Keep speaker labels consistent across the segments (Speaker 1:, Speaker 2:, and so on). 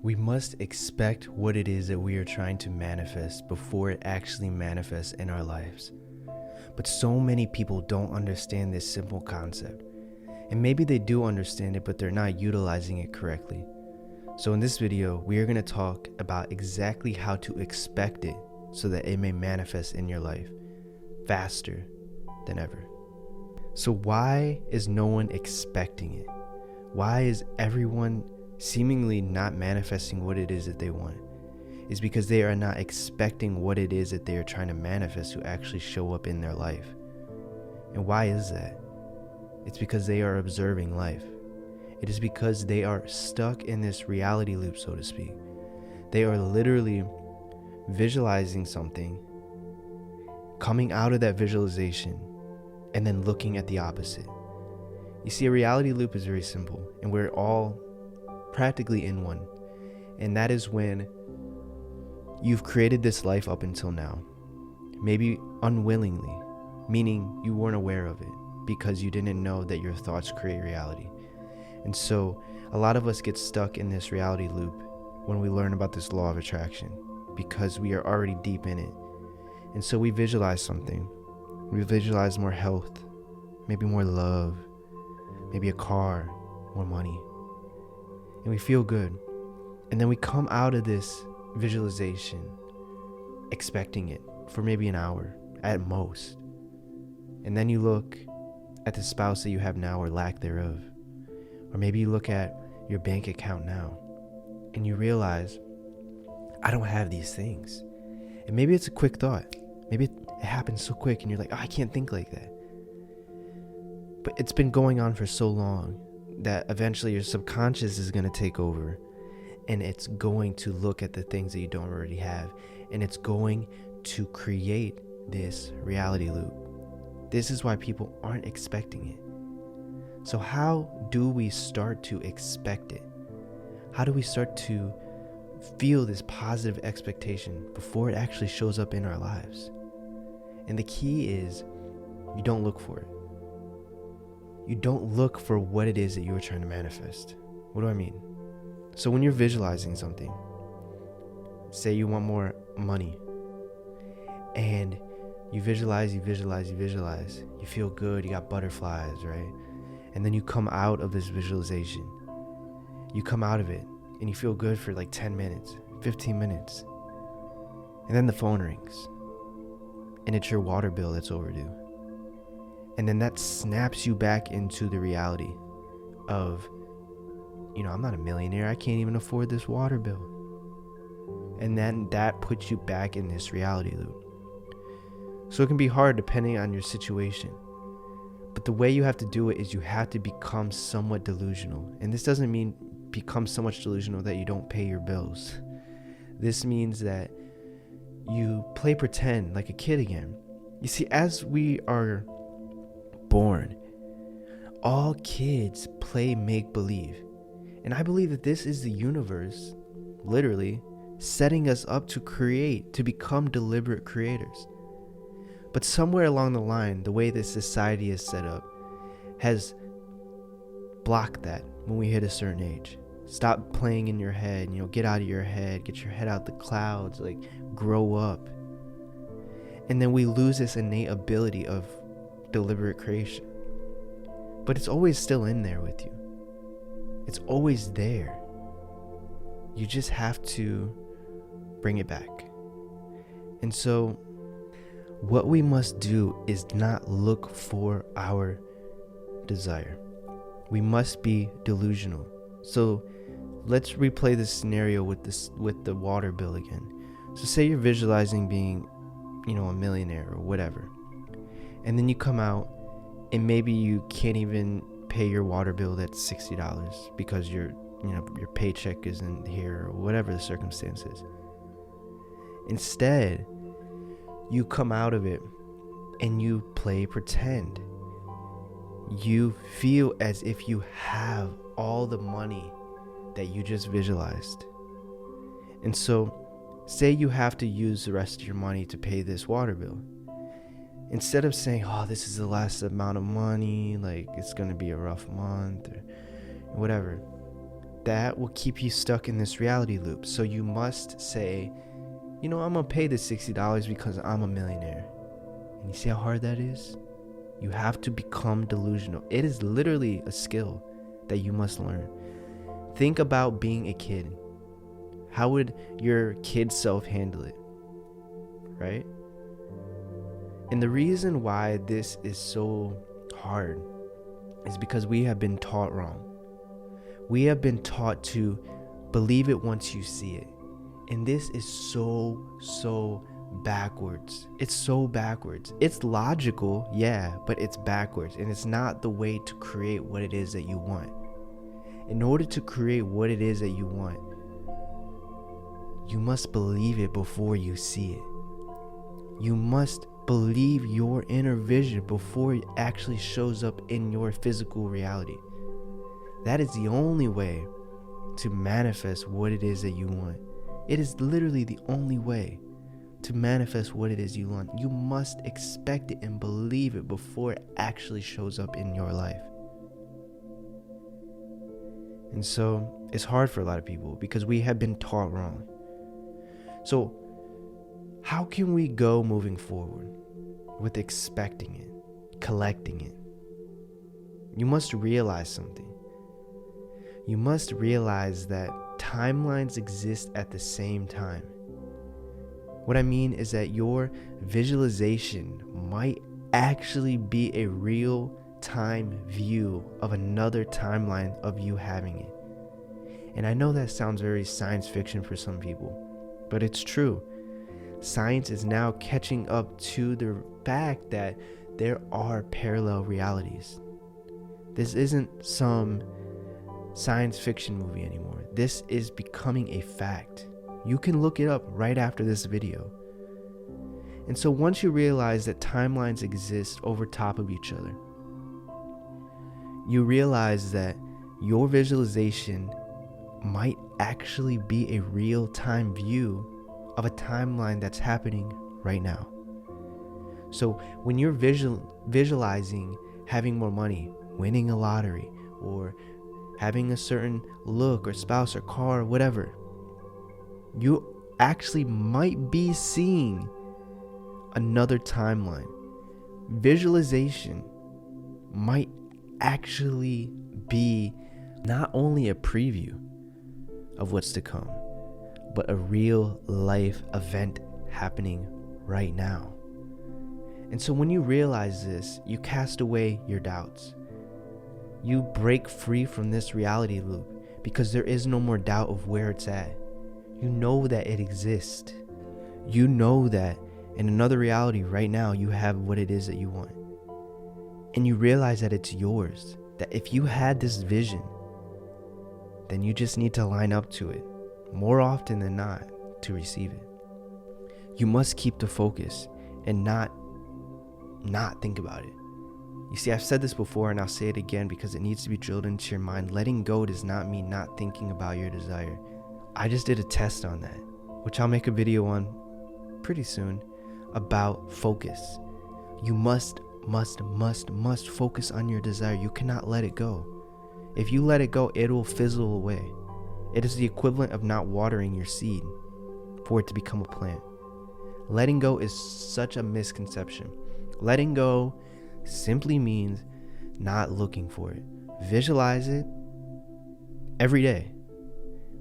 Speaker 1: We must expect what it is that we are trying to manifest before it actually manifests in our lives. But so many people don't understand this simple concept. And maybe they do understand it, but they're not utilizing it correctly. So in this video, we are going to talk about exactly how to expect it so that it may manifest in your life faster than ever. So why is no one expecting it? Why is everyone seemingly not manifesting what it is that they want? Is because they are not expecting what it is that they are trying to manifest to actually show up in their life. And why is that? It's because they are observing life. It is because they are stuck in this reality loop, so to speak. They are literally visualizing something, coming out of that visualization, and then looking at the opposite. You see, a reality loop is very simple, and we're all practically in one. And that is when you've created this life up until now, maybe unwillingly, meaning you weren't aware of it because you didn't know that your thoughts create reality. And so a lot of us get stuck in this reality loop when we learn about this law of attraction because we are already deep in it. And so we visualize something. We visualize more health, maybe more love, maybe a car, more money. And we feel good. And then we come out of this visualization expecting it for maybe an hour at most. And then you look at the spouse that you have now or lack thereof. Or maybe you look at your bank account now and you realize, I don't have these things. And maybe it's a quick thought. Maybe it happens so quick and you're like, oh, I can't think like that. But it's been going on for so long that eventually your subconscious is going to take over, and it's going to look at the things that you don't already have, and it's going to create this reality loop. This is why people aren't expecting it. So how do we start to expect it? How do we start to feel this positive expectation before it actually shows up in our lives? And the key is you don't look for it. You don't look for what it is that you are trying to manifest. What do I mean? So when you're visualizing something, say you want more money, and you visualize, you feel good, you got butterflies, right? And then you come out of this visualization. You come out of it, and you feel good for like 10 minutes, 15 minutes. And then the phone rings, and it's your water bill that's overdue. And then that snaps you back into the reality of, I'm not a millionaire. I can't even afford this water bill. And then that puts you back in this reality loop. So it can be hard depending on your situation. But the way you have to do it is you have to become somewhat delusional. And this doesn't mean become so much delusional that you don't pay your bills. This means that you play pretend like a kid again. You see, as we are born, all kids play make-believe. And I believe that this is the universe literally setting us up to create, to become deliberate creators. But somewhere along the line, the way this society is set up has blocked that when we hit a certain age. Stop playing in your head, get out of your head, get your head out the clouds, grow up. And then we lose this innate ability of deliberate creation. But it's always still in there with you. It's always there. You just have to bring it back. And so what we must do is not look for our desire. We must be delusional. So let's replay this scenario with the water bill again. So say you're visualizing being, a millionaire or whatever. And then you come out and maybe you can't even pay your water bill that's $60 because your paycheck isn't here or whatever the circumstance is. Instead, you come out of it and you play pretend. You feel as if you have all the money that you just visualized. And so, say you have to use the rest of your money to pay this water bill. Instead of saying, oh, this is the last amount of money, it's going to be a rough month or whatever, that will keep you stuck in this reality loop. So you must say, I'm gonna pay the $60 because I'm a millionaire. And you see how hard that is? You have to become delusional. It is literally a skill that you must learn. Think about being a kid. How would your kid self handle it? Right? And the reason why this is so hard is because we have been taught wrong. We have been taught to believe it once you see it. And this is so backwards. It's so backwards. It's logical, yeah, but it's backwards. And it's not the way to create what it is that you want. In order to create what it is that you want, you must believe it before you see it. You must believe your inner vision before it actually shows up in your physical reality. That is the only way to manifest what it is that you want. It is literally the only way to manifest what it is you want. You must expect it and believe it before it actually shows up in your life. And so it's hard for a lot of people because we have been taught wrong. So how can we go moving forward with expecting it, collecting it? You must realize something. You must realize that timelines exist at the same time. What I mean is that your visualization might actually be a real-time view of another timeline of you having it. And I know that sounds very science fiction for some people, but it's true. Science is now catching up to the fact that there are parallel realities. This isn't some science fiction movie anymore. This is becoming a fact. You can look it up right after this video. And so once you realize that timelines exist over top of each other, you realize that your visualization might actually be a real-time view of a timeline that's happening right now. So when you're visualizing having more money, winning a lottery, or having a certain look or spouse or car or whatever, you actually might be seeing another timeline. Visualization might actually be not only a preview of what's to come, but a real life event happening right now. And so when you realize this, you cast away your doubts. You break free from this reality loop because there is no more doubt of where it's at. You know that it exists. You know that in another reality right now, you have what it is that you want. And you realize that it's yours. That if you had this vision, then you just need to line up to it more often than not to receive it. You must keep the focus and not think about it. You see, I've said this before and I'll say it again because it needs to be drilled into your mind. Letting go does not mean not thinking about your desire. I just did a test on that, which I'll make a video on pretty soon, about focus. You must focus on your desire. You cannot let it go. If you let it go, it will fizzle away. It is the equivalent of not watering your seed for it to become a plant. Letting go is such a misconception. Letting go simply means not looking for it. Visualize it every day,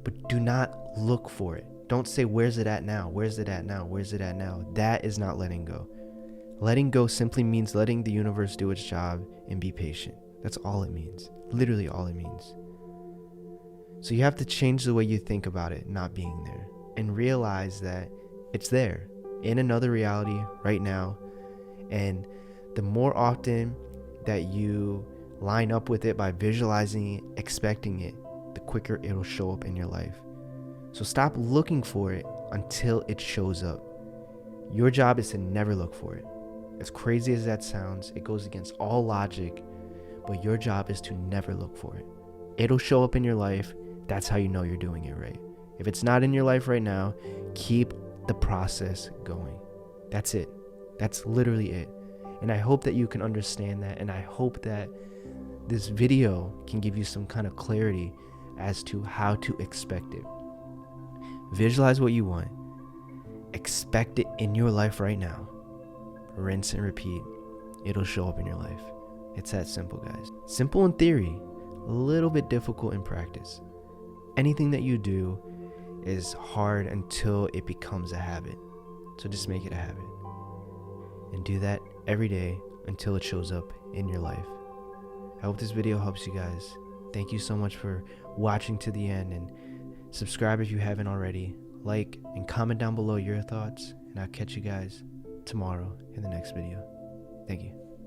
Speaker 1: but do not look for it. Don't say, where's it at now? Where's it at now? Where's it at now? That is not letting go. Letting go simply means letting the universe do its job and be patient. That's all it means. Literally all it means. So you have to change the way you think about it not being there and realize that it's there in another reality right now. And the more often that you line up with it by visualizing it, expecting it, the quicker it'll show up in your life. So stop looking for it until it shows up. Your job is to never look for it. As crazy as that sounds, it goes against all logic, but your job is to never look for it. It'll show up in your life. That's how you know you're doing it right. If it's not in your life right now, keep the process going. That's it. That's literally it. And I hope that you can understand that. And I hope that this video can give you some kind of clarity as to how to expect it. Visualize what you want. Expect it in your life right now. Rinse and repeat. It'll show up in your life. It's that simple, guys. Simple in theory, a little bit difficult in practice. Anything that you do is hard until it becomes a habit. So just make it a habit. And do that every day until it shows up in your life. I hope this video helps you guys. Thank you so much for watching to the end, and subscribe if you haven't already. Like and comment down below your thoughts, and I'll catch you guys tomorrow in the next video. Thank you.